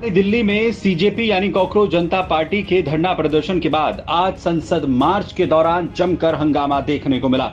नई दिल्ली में सीजेपी यानी कॉकरोच जनता पार्टी के धरना प्रदर्शन के बाद आज संसद मार्च के दौरान जमकर हंगामा देखने को मिला,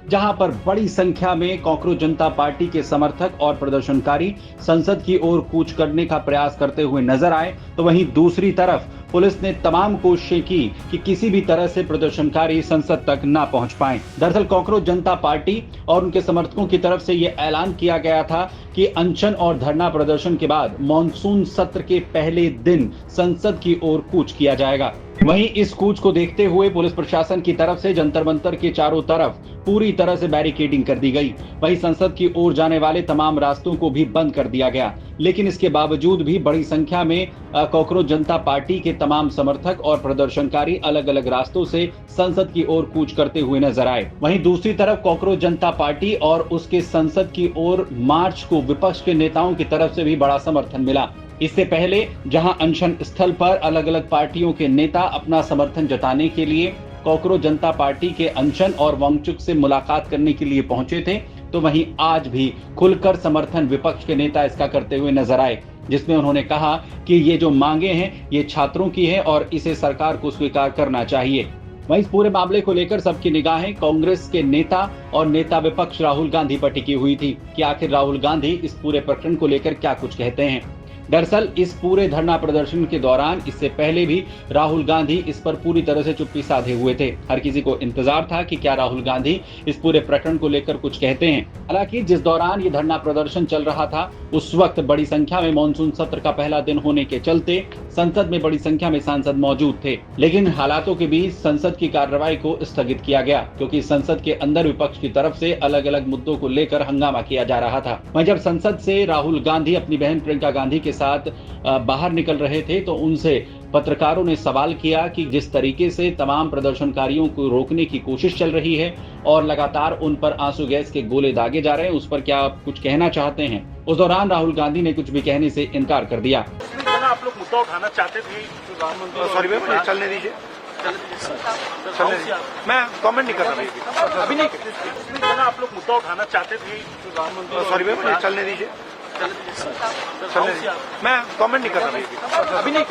जहां पर बड़ी संख्या में कॉकरोच जनता पार्टी के समर्थक और प्रदर्शनकारी संसद की ओर कूच करने का प्रयास करते हुए नजर आए, तो वहीं दूसरी तरफ पुलिस ने तमाम कोशिशें की कि किसी भी तरह से प्रदर्शनकारी संसद तक ना पहुंच पाएं। दरअसल कॉकरोच जनता पार्टी और उनके समर्थकों की तरफ से यह ऐलान किया गया था कि अनशन और धरना प्रदर्शन के बाद मॉनसून सत्र के पहले दिन संसद की ओर कूच किया जाएगा। वहीं इस कूच को देखते हुए पुलिस प्रशासन की तरफ से जंतर मंतर के चारों तरफ पूरी तरह से बैरिकेडिंग कर दी गई। वहीं संसद की ओर जाने वाले तमाम रास्तों को भी बंद कर दिया गया, लेकिन इसके बावजूद भी बड़ी संख्या में कॉकरोच जनता पार्टी के तमाम समर्थक और प्रदर्शनकारी अलग अलग रास्तों से संसद की ओर कूच करते हुए नजर आए। वहीं दूसरी तरफ कॉकरोच जनता पार्टी और उसके संसद की ओर मार्च को विपक्ष के नेताओं की तरफ से भी बड़ा समर्थन मिला। इससे पहले जहां अनशन स्थल पर अलग अलग पार्टियों के नेता अपना समर्थन जताने के लिए कॉकरोच जनता पार्टी के अनशन और वांगचुक से मुलाकात करने के लिए पहुंचे थे, तो वहीं आज भी खुलकर समर्थन विपक्ष के नेता इसका करते हुए नजर आए, जिसमें उन्होंने कहा कि ये जो मांगे हैं ये छात्रों की है और इसे सरकार को स्वीकार करना चाहिए। वहीं इस पूरे मामले को लेकर सबकी निगाहें कांग्रेस के नेता और नेता विपक्ष राहुल गांधी पर टिकी हुई थी कि आखिर राहुल गांधी इस पूरे प्रकरण को लेकर क्या कुछ कहते हैं। दरअसल इस पूरे धरना प्रदर्शन के दौरान इससे पहले भी राहुल गांधी इस पर पूरी तरह से चुप्पी साधे हुए थे। हर किसी को इंतजार था कि क्या राहुल गांधी इस पूरे प्रकरण को लेकर कुछ कहते हैं। हालांकि जिस दौरान ये धरना प्रदर्शन चल रहा था उस वक्त बड़ी संख्या में मॉनसून सत्र का पहला दिन होने के चलते संसद में बड़ी संख्या में सांसद मौजूद थे, लेकिन हालातों के बीच संसद की कार्रवाई को स्थगित किया गया क्योंकि संसद के अंदर विपक्ष की तरफ से अलग अलग मुद्दों को लेकर हंगामा किया जा रहा था। वहीं जब संसद से राहुल गांधी अपनी बहन प्रियंका गांधी के साथ बाहर निकल रहे थे तो उनसे पत्रकारों ने सवाल किया कि जिस तरीके से तमाम प्रदर्शनकारियों को रोकने की कोशिश चल रही है और लगातार उन पर आंसू गैस के गोले दागे जा रहे हैं, उस पर क्या आप कुछ कहना चाहते हैं। उस दौरान राहुल गांधी ने कुछ भी कहने से इनकार कर दिया। आप लोग मुद्दा उठाना चाहते थे, प्रधानमंत्री चलने दीजिए, मैं कमेंट नहीं कर रहा अभी नहीं। आप लोग मुद्दा उठाना चाहते थे, प्रधानमंत्री चलने दीजिए, मैं कमेंट नहीं कर रहा अभी नहीं।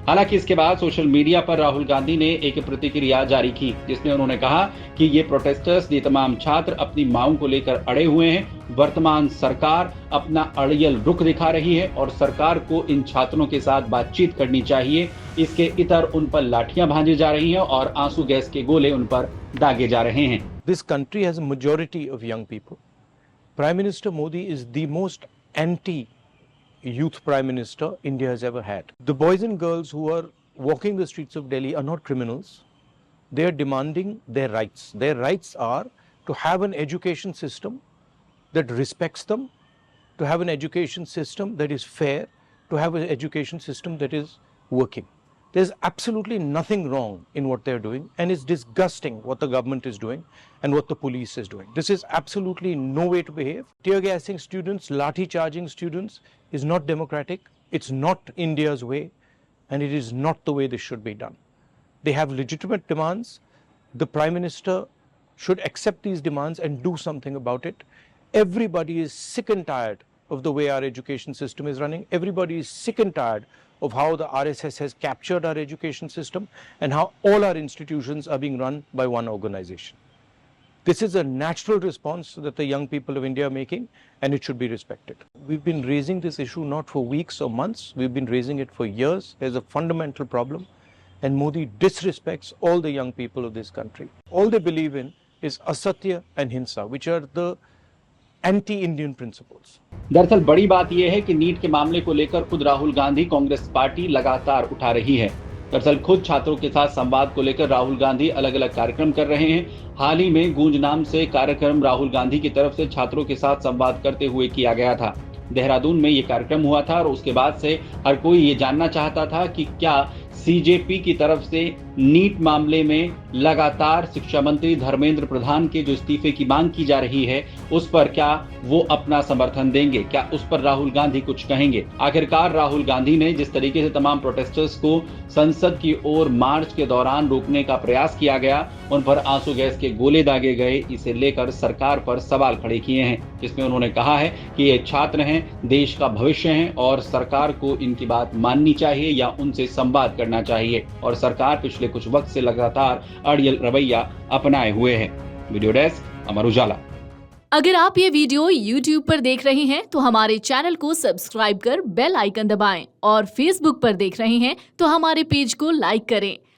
हालांकि इसके बाद सोशल मीडिया पर राहुल गांधी ने एक प्रतिक्रिया जारी की जिसमें उन्होंने कहा कि ये प्रोटेस्टर्स, ये तमाम छात्र अपनी मांगों को लेकर अड़े हुए हैं। वर्तमान सरकार अपना अड़ियल रुख दिखा रही है और सरकार को इन छात्रों के साथ बातचीत करनी चाहिए। इसके इतर उन पर लाठियां भांजी जा रही हैं और आंसू गैस के गोले उन पर दागे जा रहे हैं। This country has a majority of young people. Prime minister Modi is the most anti-youth prime minister India has ever had. The boys and girls who are walking the streets of Delhi are not criminals. They are demanding their rights. Their rights are to have an education system that respects them, to have an education system that is fair, to have an education system that is working. There's absolutely nothing wrong in what they're doing, and it's disgusting what the government is doing and what the police is doing. This is absolutely no way to behave. Tear gassing students, lathi charging students is not democratic. It's not India's way, and it is not the way this should be done. They have legitimate demands. The Prime Minister should accept these demands and do something about it. Everybody is sick and tired of the way our education system is running. Everybody is sick and tired of how the RSS has captured our education system and how all our institutions are being run by one organization. This is a natural response that the young people of India are making, and it should be respected. We've been raising this issue not for weeks or months, we've been raising it for years. There's a fundamental problem, and Modi disrespects all the young people of this country. All they believe in is asatya and hinsa, which are the anti-Indian principles. दरअसल बड़ी बात यह है कि NEET के मामले को लेकर खुद राहुल गांधी कांग्रेस पार्टी लगातार उठा रही है। दरअसल खुद छात्रों के साथ संवाद को लेकर राहुल गांधी अलग अलग कार्यक्रम कर रहे हैं। हाल ही में गूंज नाम से कार्यक्रम राहुल गांधी की तरफ से छात्रों के साथ संवाद करते हुए किया गया था। देहरादून में ये कार्यक्रम हुआ था और उसके बाद से हर कोई ये जानना चाहता था कि क्या सीजेपी की तरफ से नीट मामले में लगातार शिक्षा मंत्री धर्मेंद्र प्रधान के जो इस्तीफे की मांग की जा रही है, उस पर क्या वो अपना समर्थन देंगे? क्या उस पर राहुल गांधी कुछ कहेंगे? आखिरकार राहुल गांधी ने जिस तरीके से तमाम प्रोटेस्टर्स को संसद की ओर मार्च के दौरान रोकने का प्रयास किया गया, उन पर आंसू गैस के गोले दागे गए, इसे लेकर सरकार पर सवाल खड़े किए हैं, जिसमें उन्होंने कहा है कि ये छात्र हैं, देश का भविष्य हैं और सरकार को इनकी बात माननी चाहिए या उनसे संवाद करना चाहिए। और सरकार पिछले कुछ वक्त से लगातार अड़ियल रवैया अपनाए हुए है। Video desk Amar Ujala. अगर आप ये वीडियो YouTube पर देख रहे हैं तो हमारे चैनल को सब्सक्राइब कर बेल आइकन दबाएं और Facebook पर देख रहे हैं तो हमारे पेज को लाइक करें।